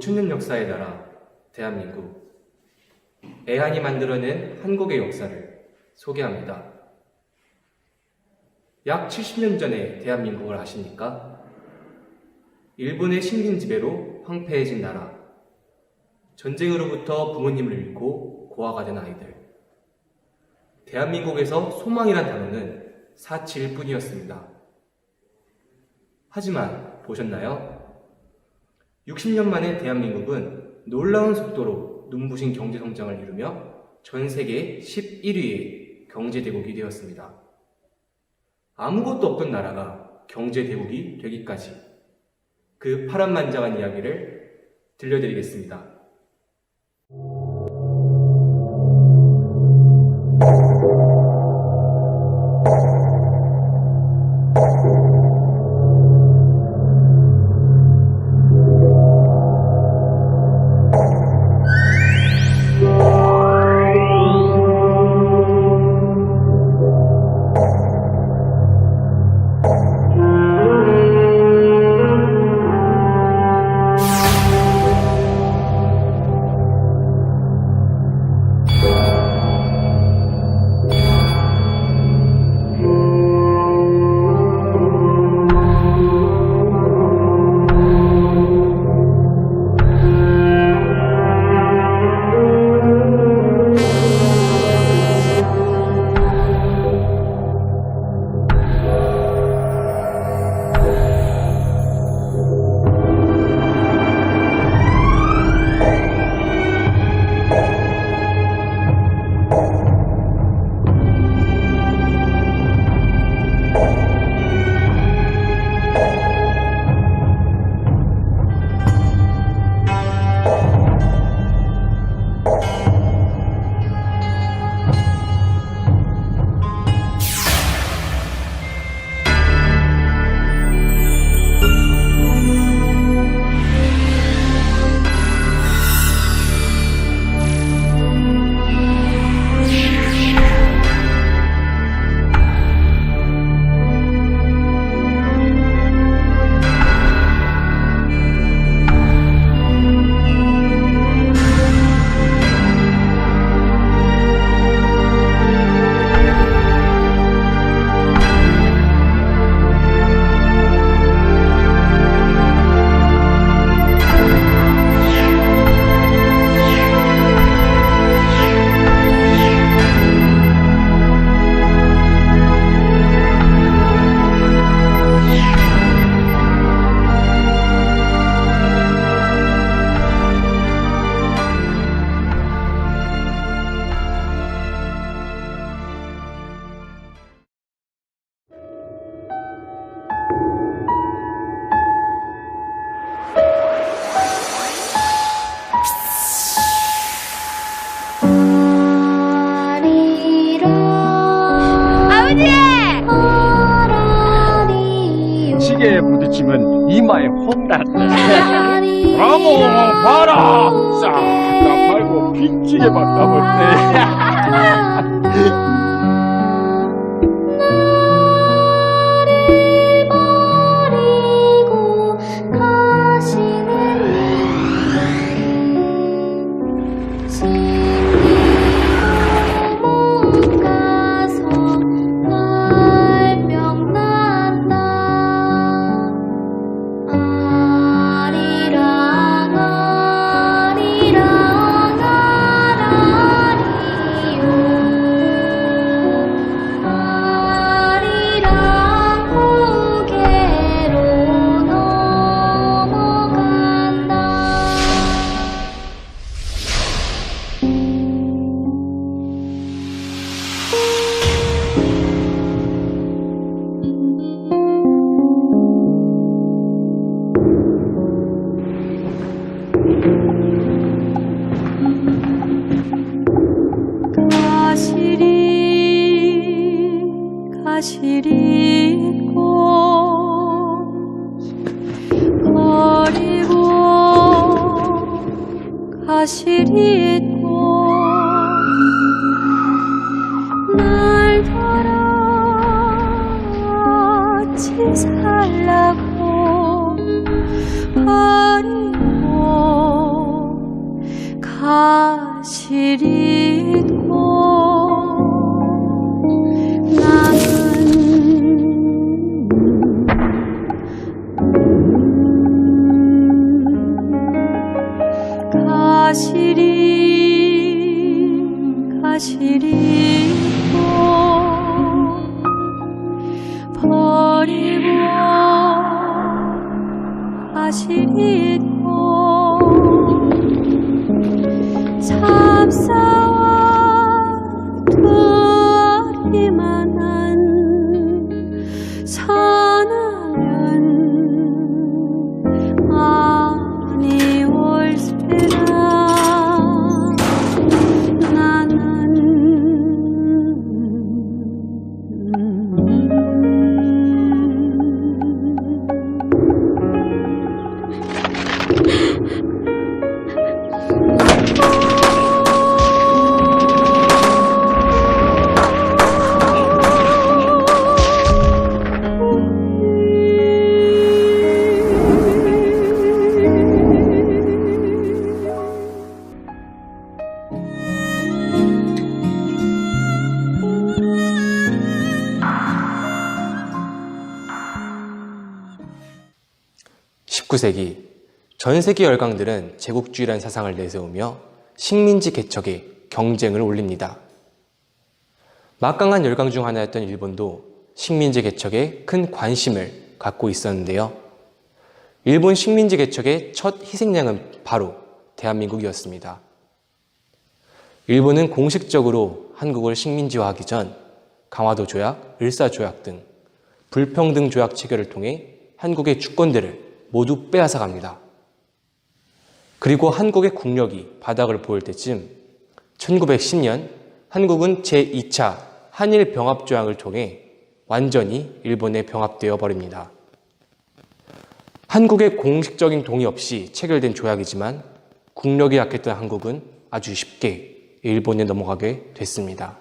5천년 역사의 나라 대한민국, 애한이 만들어낸 한국의 역사를 소개합니다. 약 70년 전의 대한민국을 아십니까? 일본의 식민 지배로 황폐해진 나라, 전쟁으로부터 부모님을 잃고 고아가 된 아이들. 대한민국에서 소망이란 단어는 사치일 뿐이었습니다. 하지만 보셨나요? 60년 만에 대한민국은 놀라운 속도로 눈부신 경제성장을 이루며 전 세계 11위의 경제대국이 되었습니다. 아무것도 없던 나라가 경제대국이 되기까지 그 파란만장한 이야기를 들려드리겠습니다. 시계에 부딪히면 이마에 혼났네. 브라보 봐라. 싹 다 팔고 빚지게 받다버렸네. 가시리 꽃 거리고 가시리 꽃 날더러 같이 살라고 버리고 버리고 가시고 참사와 두어리만한 사나면 아니 올세라 (19세기) 전 세계 열강들은 제국주의라는 사상을 내세우며 식민지 개척에 경쟁을 올립니다. 막강한 열강 중 하나였던 일본도 식민지 개척에 큰 관심을 갖고 있었는데요. 일본 식민지 개척의 첫 희생양은 바로 대한민국이었습니다. 일본은 공식적으로 한국을 식민지화하기 전 강화도 조약, 을사조약 등 불평등 조약 체결을 통해 한국의 주권들을 모두 빼앗아 갑니다. 그리고 한국의 국력이 바닥을 보일 때쯤 1910년 한국은 제2차 한일 병합조약을 통해 완전히 일본에 병합되어 버립니다. 한국의 공식적인 동의 없이 체결된 조약이지만 국력이 약했던 한국은 아주 쉽게 일본에 넘어가게 됐습니다.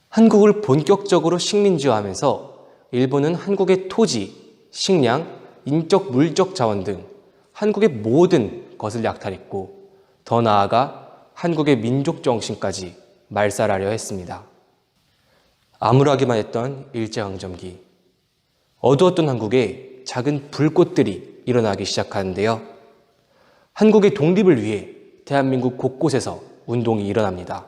한국을 본격적으로 식민지화하면서 일본은 한국의 토지, 식량, 인적, 물적 자원 등 한국의 모든 것을 약탈했고 더 나아가 한국의 민족 정신까지 말살하려 했습니다. 암울하기만 했던 일제강점기. 어두웠던 한국에 작은 불꽃들이 일어나기 시작하는데요. 한국의 독립을 위해 대한민국 곳곳에서 운동이 일어납니다.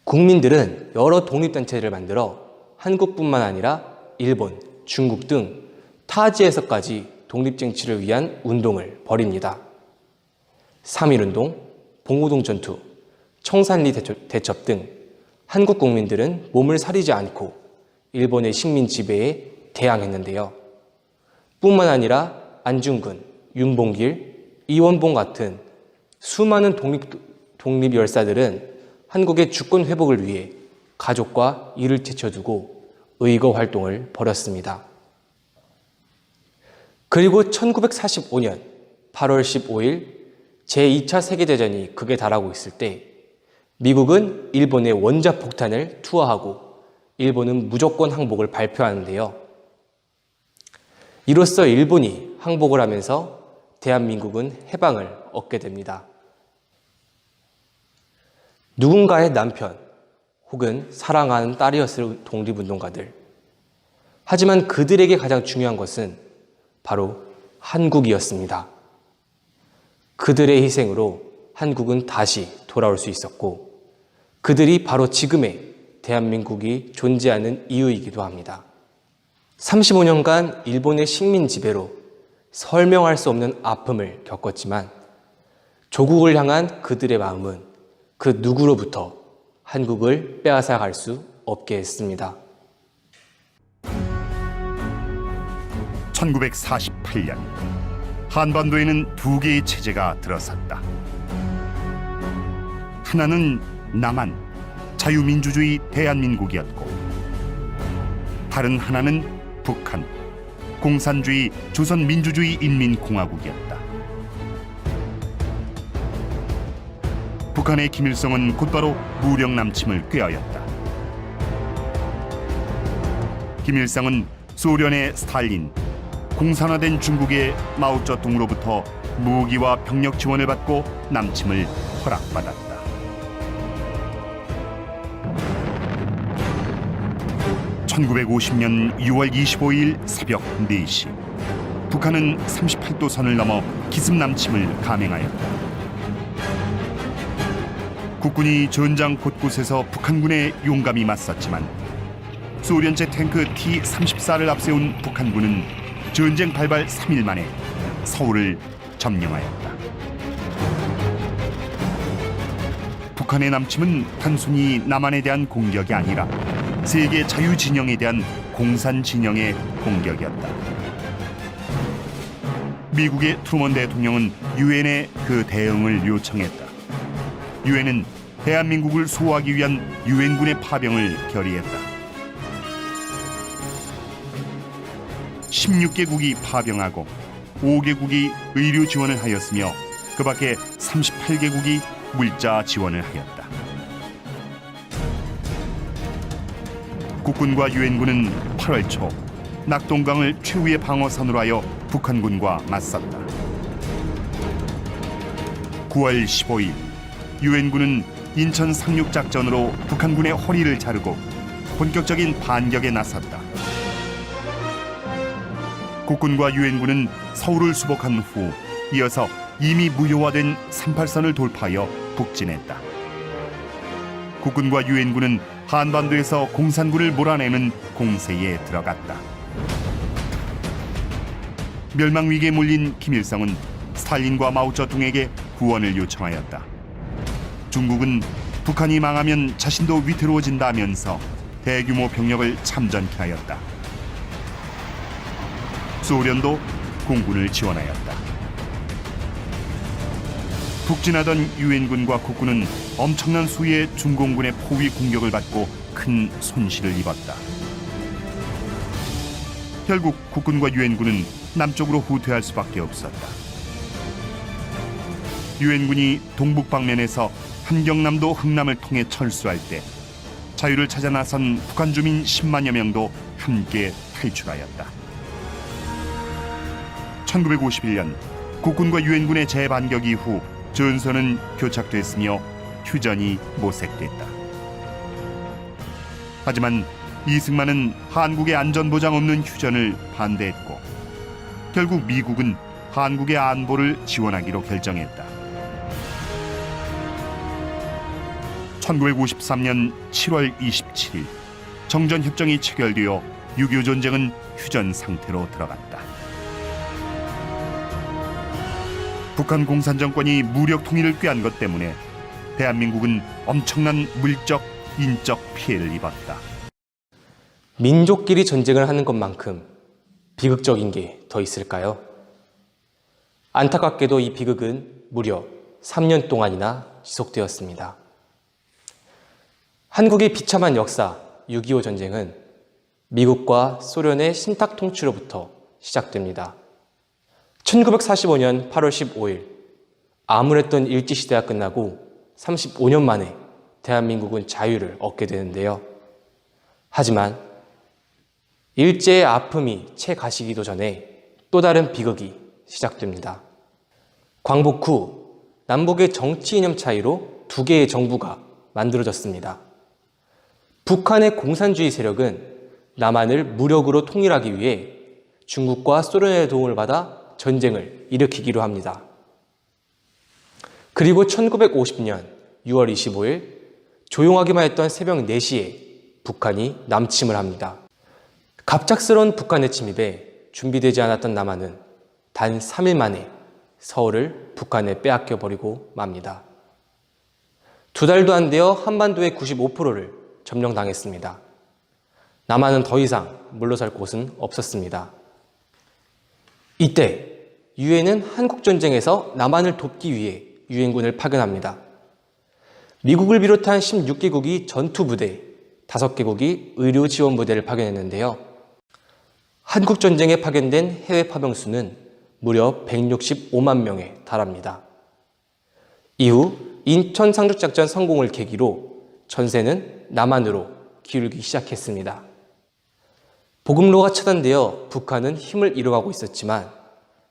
국민들은 여러 독립단체를 만들어 한국뿐만 아니라 일본, 중국 등 타지에서까지 독립쟁취를 위한 운동을 벌입니다. 3.1운동, 봉오동 전투, 청산리 대첩 등 한국 국민들은 몸을 사리지 않고 일본의 식민 지배에 대항했는데요. 뿐만 아니라 안중근, 윤봉길, 이원봉 같은 수많은 독립 열사들은 한국의 주권 회복을 위해 가족과 일을 제쳐두고 의거 활동을 벌였습니다. 그리고 1945년 8월 15일 제2차 세계대전이 극에 달하고 있을 때 미국은 일본의 원자폭탄을 투하하고 일본은 무조건 항복을 발표하는데요. 이로써 일본이 항복을 하면서 대한민국은 해방을 얻게 됩니다. 누군가의 남편 혹은 사랑하는 딸이었을 독립운동가들. 하지만 그들에게 가장 중요한 것은 바로 한국이었습니다. 그들의 희생으로 한국은 다시 돌아올 수 있었고 그들이 바로 지금의 대한민국이 존재하는 이유이기도 합니다. 35년간 일본의 식민 지배로 설명할 수 없는 아픔을 겪었지만 조국을 향한 그들의 마음은 그 누구로부터 한국을 빼앗아 갈 수 없게 했습니다. 1948년 한반도에는 두 개의 체제가 들어섰다. 하나는 남한 자유민주주의 대한민국이었고 다른 하나는 북한 공산주의 조선민주주의 인민공화국이었다. 북한의 김일성은 곧바로 무력 남침을 꾀하였다. 김일성은 소련의 스탈린, 공산화된 중국의 마오쩌둥으로부터 무기와 병력 지원을 받고 남침을 허락받았다. (1950년 6월 25일) 새벽 4시 북한은 38도 선을 넘어 기습 남침을 감행하였다. 국군이 전장 곳곳에서 북한군에 용감히 맞섰지만 소련제 탱크 T-34를 앞세운 북한군은 전쟁 발발 3일 만에 서울을 점령하였다. 북한의 남침은 단순히 남한에 대한 공격이 아니라 세계 자유진영에 대한 공산진영의 공격이었다. 미국의 트루먼 대통령은 유엔에 그 대응을 요청했다. 유엔은 대한민국을 수호하기 위한 유엔군의 파병을 결의했다. 16개국이 파병하고 5개국이 의료 지원을 하였으며 그 밖에 38개국이 물자 지원을 하였다. 국군과 유엔군은 8월 초 낙동강을 최후의 방어선으로 하여 북한군과 맞섰다. 9월 15일 유엔군은 인천 상륙작전으로 북한군의 허리를 자르고 본격적인 반격에 나섰다. 국군과 유엔군은 서울을 수복한 후 이어서 이미 무효화된 38선을 돌파하여 북진했다. 국군과 유엔군은 한반도에서 공산군을 몰아내는 공세에 들어갔다. 멸망 위기에 몰린 김일성은 스탈린과 마오쩌둥에게 구원을 요청하였다. 중국은 북한이 망하면 자신도 위태로워진다면서 대규모 병력을 참전케 하였다. 소련도 공군을 지원하였다. 북진하던 유엔군과 국군은 엄청난 수의 중공군의 포위 공격을 받고 큰 손실을 입었다. 결국 국군과 유엔군은 남쪽으로 후퇴할 수밖에 없었다. 유엔군이 동북 방면에서 한경남도 흥남을 통해 철수할 때 자유를 찾아 나선 북한 주민 10만여 명도 함께 탈출하였다. 1951년 국군과 유엔군의 재반격 이후 전선은 교착됐으며 휴전이 모색됐다. 하지만 이승만은 한국의 안전보장 없는 휴전을 반대했고 결국 미국은 한국의 안보를 지원하기로 결정했다. 1953년 7월 27일 정전협정이 체결되어 6.25 전쟁은 휴전 상태로 들어갔다. 북한 공산정권이 무력 통일을 꾀한 것 때문에 대한민국은 엄청난 물적, 인적 피해를 입었다. 민족끼리 전쟁을 하는 것만큼 비극적인 게 더 있을까요? 안타깝게도 이 비극은 무려 3년 동안이나 지속되었습니다. 한국의 비참한 역사 6.25 전쟁은 미국과 소련의 신탁 통치로부터 시작됩니다. 1945년 8월 15일 암울했던 일제시대가 끝나고 35년 만에 대한민국은 자유를 얻게 되는데요. 하지만 일제의 아픔이 채 가시기도 전에 또 다른 비극이 시작됩니다. 광복 후 남북의 정치 이념 차이로 두 개의 정부가 만들어졌습니다. 북한의 공산주의 세력은 남한을 무력으로 통일하기 위해 중국과 소련의 도움을 받아 전쟁을 일으키기로 합니다. 그리고 1950년 6월 25일 조용하기만 했던 새벽 4시에 북한이 남침을 합니다. 갑작스러운 북한의 침입에 준비되지 않았던 남한은 단 3일 만에 서울을 북한에 빼앗겨 버리고 맙니다. 2달도 안 되어 한반도의 95%를 점령당했습니다. 남한은 더 이상 물러설 곳은 없었습니다. 이때 유엔은 한국전쟁에서 남한을 돕기 위해 유엔군을 파견합니다. 미국을 비롯한 16개국이 전투부대, 5개국이 의료지원부대를 파견했는데요. 한국전쟁에 파견된 해외 파병 수는 무려 165만 명에 달합니다. 이후 인천 상륙작전 성공을 계기로 전세는 남한으로 기울기 시작했습니다. 보급로가 차단되어 북한은 힘을 잃어가고 있었지만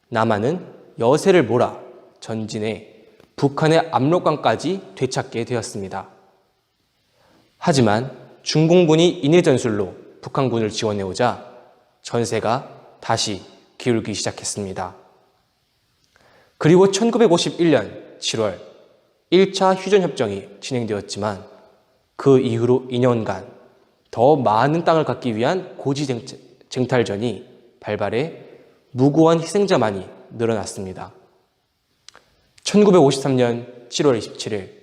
남한은 여세를 몰아 전진해 북한의 압록강까지 되찾게 되었습니다. 하지만 중공군이 인해 전술로 북한군을 지원해오자 전세가 다시 기울기 시작했습니다. 그리고 1951년 7월 1차 휴전협정이 진행되었지만 그 이후로 2년간 더 많은 땅을 갖기 위한 고지쟁탈전이 발발해 무고한 희생자만이 늘어났습니다. 1953년 7월 27일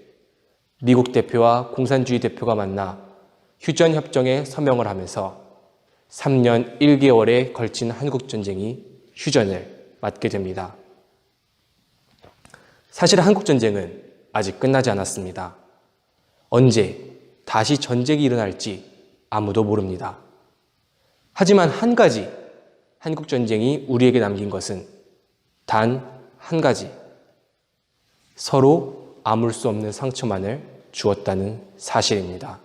미국 대표와 공산주의 대표가 만나 휴전협정에 서명을 하면서 3년 1개월에 걸친 한국전쟁이 휴전을 맞게 됩니다. 사실 한국전쟁은 아직 끝나지 않았습니다. 언제 다시 전쟁이 일어날지 아무도 모릅니다. 하지만 한 가지 한국전쟁이 우리에게 남긴 것은 단 한 가지, 서로 아물 수 없는 상처만을 주었다는 사실입니다.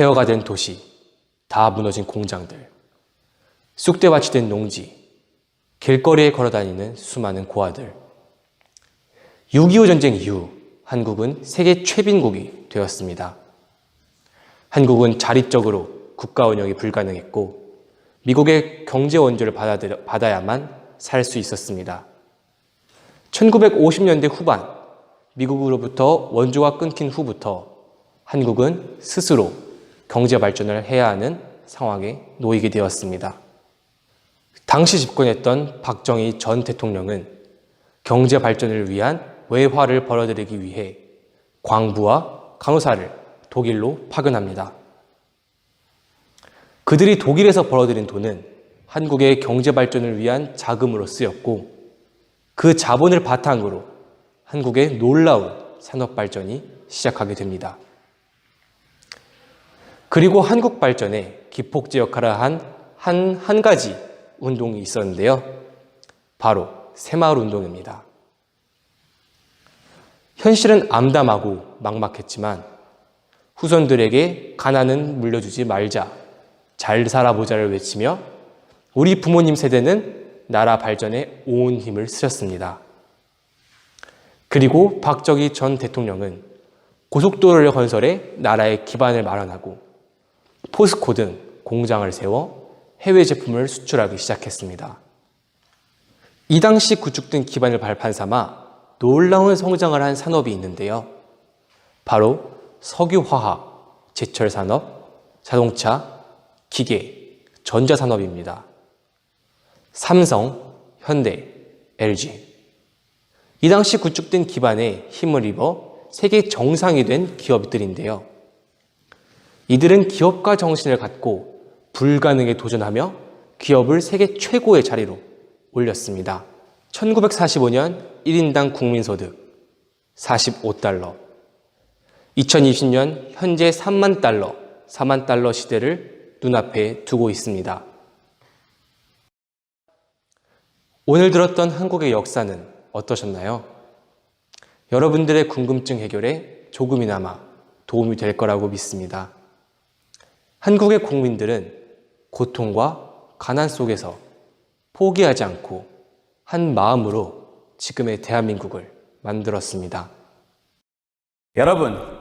폐허가 된 도시, 다 무너진 공장들, 쑥대밭이 된 농지, 길거리에 걸어다니는 수많은 고아들. 6.25 전쟁 이후 한국은 세계 최빈국이 되었습니다. 한국은 자립적으로 국가 운영이 불가능했고 미국의 경제 원조를 받아야만 살 수 있었습니다. 1950년대 후반, 미국으로부터 원조가 끊긴 후부터 한국은 스스로 경제 발전을 해야 하는 상황에 놓이게 되었습니다. 당시 집권했던 박정희 전 대통령은 경제 발전을 위한 외화를 벌어들이기 위해 광부와 간호사를 독일로 파견합니다. 그들이 독일에서 벌어들인 돈은 한국의 경제 발전을 위한 자금으로 쓰였고 그 자본을 바탕으로 한국의 놀라운 산업 발전이 시작하게 됩니다. 그리고 한국 발전에 기폭제 역할을 한 가지 운동이 있었는데요. 바로 새마을 운동입니다. 현실은 암담하고 막막했지만 후손들에게 가난은 물려주지 말자, 잘 살아보자를 외치며 우리 부모님 세대는 나라 발전에 온 힘을 쓰셨습니다. 그리고 박정희 전 대통령은 고속도로를 건설해 나라의 기반을 마련하고 포스코 등 공장을 세워 해외 제품을 수출하기 시작했습니다. 이 당시 구축된 기반을 발판 삼아 놀라운 성장을 한 산업이 있는데요. 바로 석유화학, 제철산업, 자동차, 기계, 전자산업입니다. 삼성, 현대, LG. 이 당시 구축된 기반에 힘을 입어 세계 정상이 된 기업들인데요. 이들은 기업가 정신을 갖고 불가능에 도전하며 기업을 세계 최고의 자리로 올렸습니다. 1945년 1인당 국민소득 45달러, 2020년 현재 3만 달러 시대를 눈앞에 두고 있습니다. 오늘 들었던 한국의 역사는 어떠셨나요? 여러분들의 궁금증 해결에 조금이나마 도움이 될 거라고 믿습니다. 한국의 국민들은 고통과 가난 속에서 포기하지 않고 한 마음으로 지금의 대한민국을 만들었습니다. 여러분,